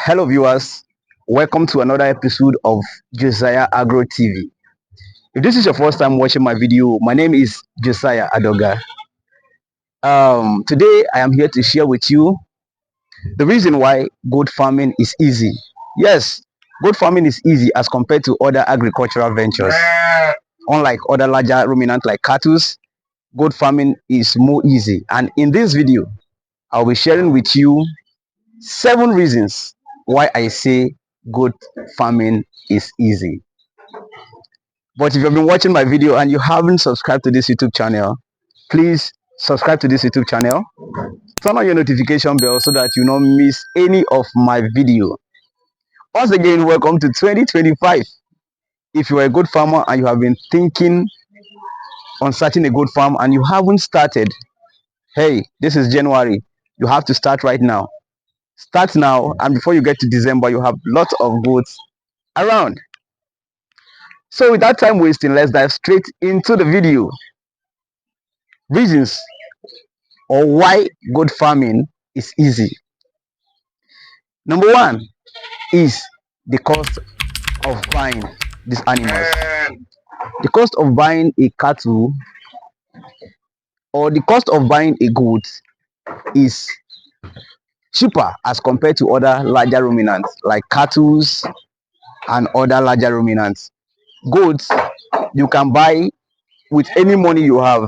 Hello, viewers. Welcome to another episode of Josiah Agro TV. If this is your first time watching my video, my name is Josiah Adoga. Today, I am here to share with you the reason why goat farming is easy. Yes, goat farming is easy as compared to other agricultural ventures. Unlike other larger ruminants like cattle, goat farming is more easy. And in this video, I'll be sharing with you 7 reasons why I say goat farming is easy. But if you've been watching my video and you haven't subscribed to this YouTube channel, please subscribe to this YouTube channel. Turn on your notification bell so that you don't miss any of my video. Once again, welcome to 2025. If you are a goat farmer and you have been thinking on starting a goat farm and you haven't started, hey, this is January. You have to start right now. Start now, and before you get to December, you have lots of goats around. So without time wasting, let's dive straight into the video. Reasons or why goat farming is easy. Number one is the cost of buying these animals. The cost of buying a cattle or the cost of buying a goat is cheaper as compared to other larger ruminants like cattle and other larger ruminants. Goats you can buy with any money you have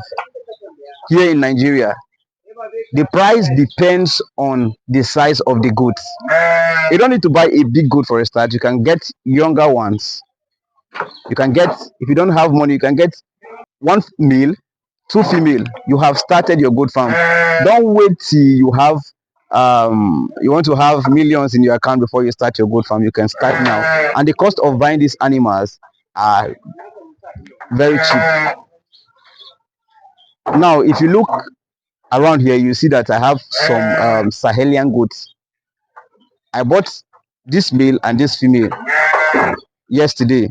here in Nigeria. The price depends on the size of the goat. You don't need to buy a big goat for a start. You can get younger ones. You can get, if you don't have money, you can get 1 male, 2 female. You have started your goat farm. Don't wait till you have you want to have millions in your account before you start your goat farm. You can start now, and the cost of buying these animals are very cheap. Now if you look around here, you see that I have some Sahelian goats. I bought this male and this female yesterday,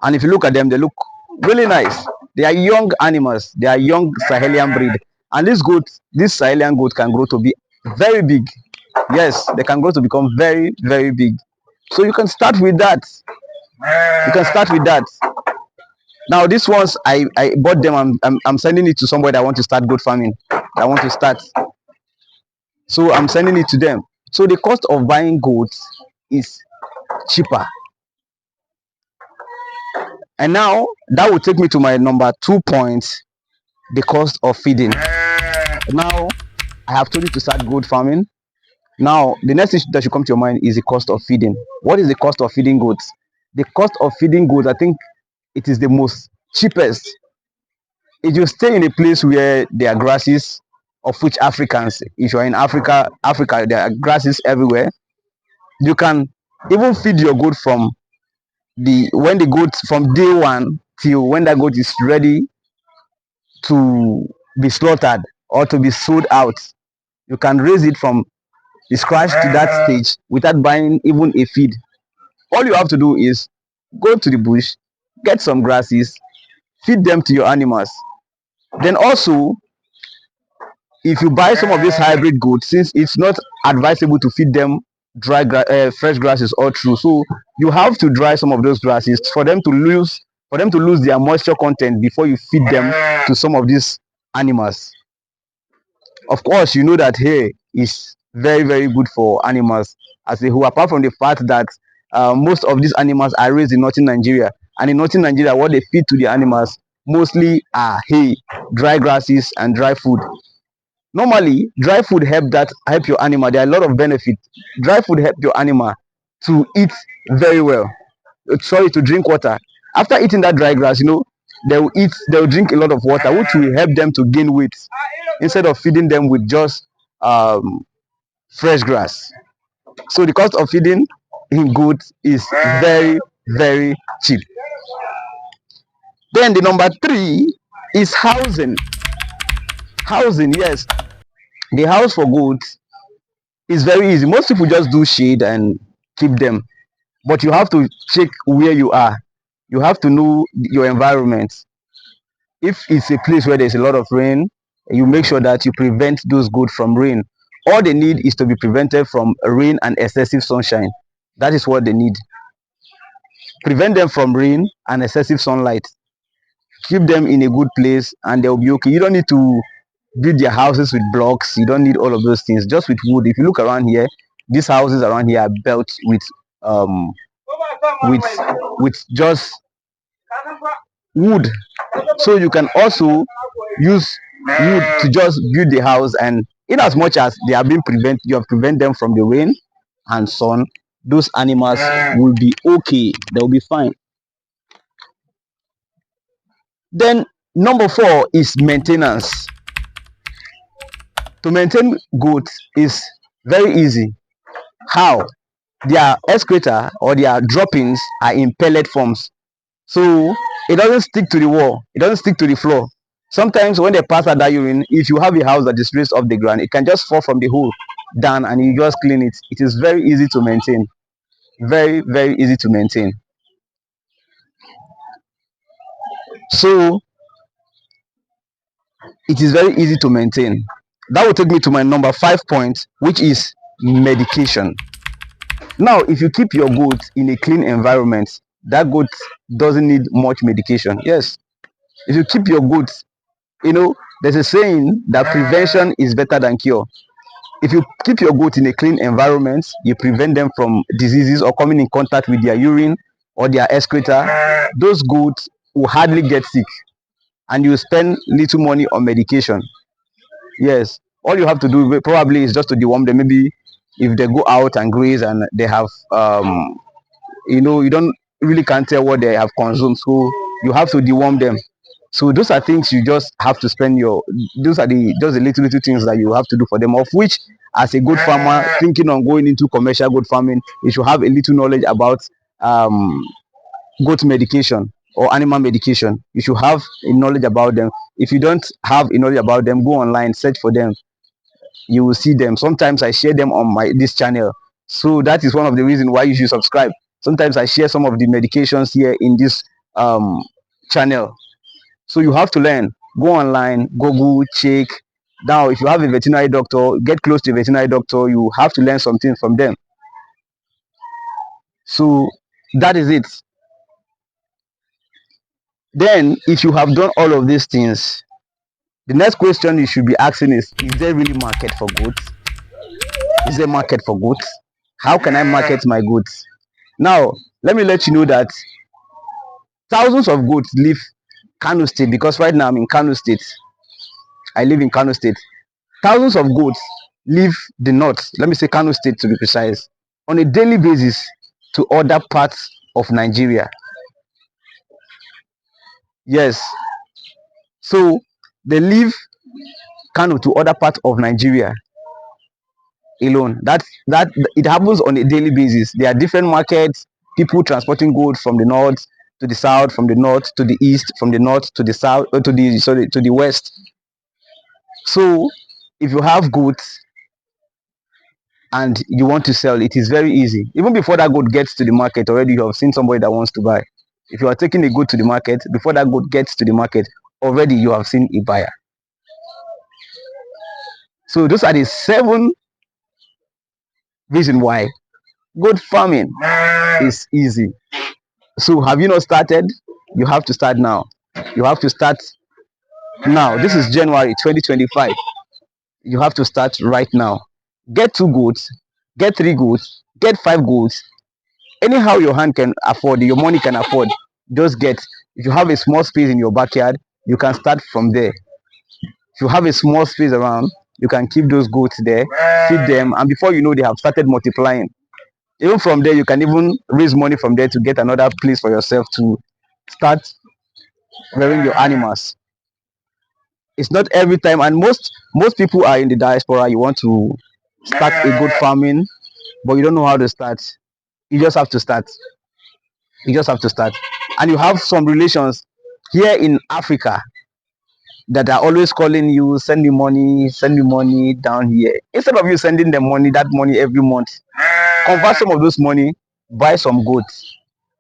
and if you look at them, they look really nice. They are young animals. They are young Sahelian breed, and this Sahelian goat can grow to be very big. Yes, they can grow to become very big. So you can start with that. Now these ones, I bought them. I'm sending it to somebody that want to start goat farming. I want to start, so I'm sending it to them. So the cost of buying goats is cheaper. And now that will take me to my number 2 point, the cost of feeding. Now I have told you to start goat farming. Now the next issue that should come to your mind is the cost of feeding. What is the cost of feeding goats? The cost of feeding goats, I think it is the most cheapest. If you stay in a place where there are grasses, of which Africans, if you're in Africa, there are grasses everywhere. You can even feed your goat from from day one till when that goat is ready to be slaughtered or to be sold out. You can raise it from the scratch to that stage without buying even a feed. All you have to do is go to the bush, get some grasses, feed them to your animals. Then also, if you buy some of these hybrid goats, since it's not advisable to feed them fresh grasses all through, so you have to dry some of those grasses for them to lose their moisture content before you feed them to some of these animals. Of course, you know that hay is very good for animals as a whole, apart from the fact that most of these animals are raised in northern Nigeria, and in northern Nigeria what they feed to the animals mostly are hay, dry grasses and dry food. Normally dry food help your animal. There are a lot of benefits. Dry food help your animal to eat very well, to drink water. After eating that dry grass, they'll drink a lot of water, which will help them to gain weight instead of feeding them with just fresh grass. So the cost of feeding in goats is very cheap. Then the number 3 is housing. Yes, the house for goats is very easy. Most people just do shade and keep them, but you have to check where you are. You have to know your environment. If it's a place where there's a lot of rain, you make sure that you prevent those goats from rain. All they need is to be prevented from rain and excessive sunshine. That is what they need. Prevent them from rain and excessive sunlight. Keep them in a good place and they'll be okay. You don't need to build their houses with blocks. You don't need all of those things. Just with wood. If you look around here, these houses around here are built um with just wood. So you can also use wood to just build the house, and in as much as they have been you have prevent them from the rain and sun, those animals will be okay. They'll be fine. Then number 4 is maintenance. To maintain goats is very easy. How? Their excreta or their droppings are in pellet forms. So it doesn't stick to the wall, it doesn't stick to the floor. Sometimes when they pass out that urine, if you have a house that is raised off the ground, it can just fall from the hole down and you just clean it. It is very easy to maintain. Very, very easy to maintain. So it is very easy to maintain. That will take me to my number 5 point, which is medication. Now, if you keep your goat in a clean environment, that goat doesn't need much medication. Yes, if you keep your goat, there's a saying that prevention is better than cure. If you keep your goat in a clean environment, you prevent them from diseases or coming in contact with their urine or their excreta. Those goats will hardly get sick, and you spend little money on medication. Yes, all you have to do probably is just to deworm them. Maybe if they go out and graze and they have you don't really can't tell what they have consumed, so you have to deworm them. So those are things you just have to spend your those are the just the little things that you have to do for them, of which as a good farmer thinking on going into commercial goat farming, you should have a little knowledge about um goat medication or animal medication. You should have a knowledge about them. If you don't have a knowledge about them, go online, search for them, you will see them. Sometimes I share them on my this channel, so that is one of the reasons why you should subscribe. Sometimes I share some of the medications here in this um channel, so you have to learn. Go online, Google, check. Now if you have a veterinary doctor, get close to a veterinary doctor. You have to learn something from them. So that is it. Then if you have done all of these things, the next question you should be asking is there really market for goods? Is there market for goods? How can I market my goods? Now, let me let you know that thousands of goats leave Kano State, because right now I'm in Kano State. I live in Kano State. Thousands of goats leave the north, let me say Kano State to be precise, on a daily basis to other parts of Nigeria. Yes. So they leave Kano to other parts of Nigeria alone. That it happens on a daily basis. There are different markets, people transporting goods from the north to the south, from the north to the east, from the north to the south, to the west. So if you have goods and you want to sell, it is very easy. Even before that good gets to the market, already you have seen somebody that wants to buy. If you are taking a good to the market, before that good gets to the market, already you have seen a buyer. So those are the 7 reasons why good farming is easy. So have you not started? You have to start now. You have to start now. This is January 2025. You have to start right now. Get 2 goats, get 3 goats, get 5 goats. Anyhow your hand can afford, your money can afford, just get. If you have a small space in your backyard, you can start from there. If you have a small space around, you can keep those goats there, feed them, and before you know, they have started multiplying. Even from there, you can even raise money from there to get another place for yourself to start rearing your animals. It's not every time, and most people are in the diaspora. You want to start a good farming, but you don't know how to start. You just have to start. You just have to start, and you have some relations here in Africa that are always calling you, send me money down here. Instead of you sending them money, that money every month, convert some of those money, buy some goods.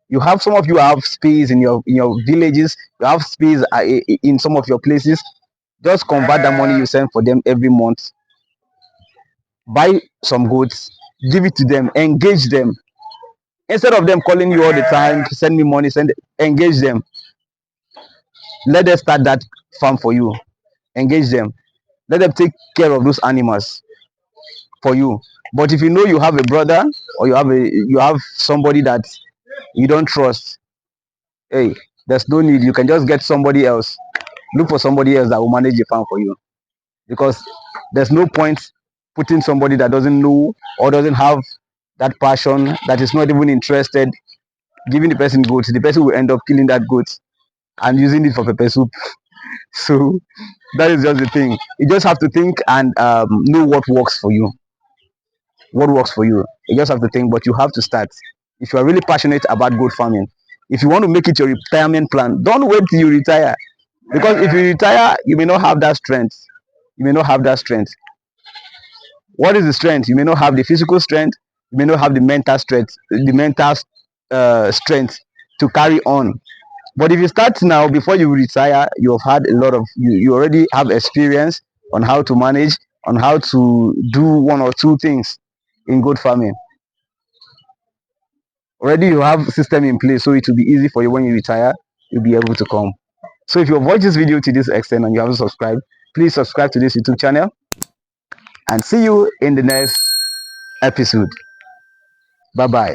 You have some of you have space in your villages, you have space in some of your places. Just convert the money you send for them every month buy some goats, give it to them, engage them. Instead of them calling you all the time, send me money, engage them. Let them start that farm for you. Engage them. Let them take care of those animals for you. But if you know you have a brother, or you have somebody that you don't trust, hey, there's no need. You can just get somebody else. Look for somebody else that will manage the farm for you, because there's no point putting somebody that doesn't know or doesn't have that passion, that is not even interested, giving the person goats. The person will end up killing that goat and using it for pepper soup. So that is just the thing. You just have to think and know what works for you. What works for you. You just have to think, but you have to start. If you are really passionate about goat farming, if you want to make it your retirement plan, don't wait till you retire. Because if you retire, you may not have that strength. You may not have that strength. What is the strength? You may not have the physical strength. You may not have the mental strength. Strength to carry on. But if you start now, before you retire, you have had a lot of you already have experience on how to manage, on how to do one or two things in goat farming. Already you have system in place, so it will be easy for you when you retire. You'll be able to come. So if you have watched this video to this extent and you haven't subscribed, please subscribe to this YouTube channel, and see you in the next episode. Bye bye.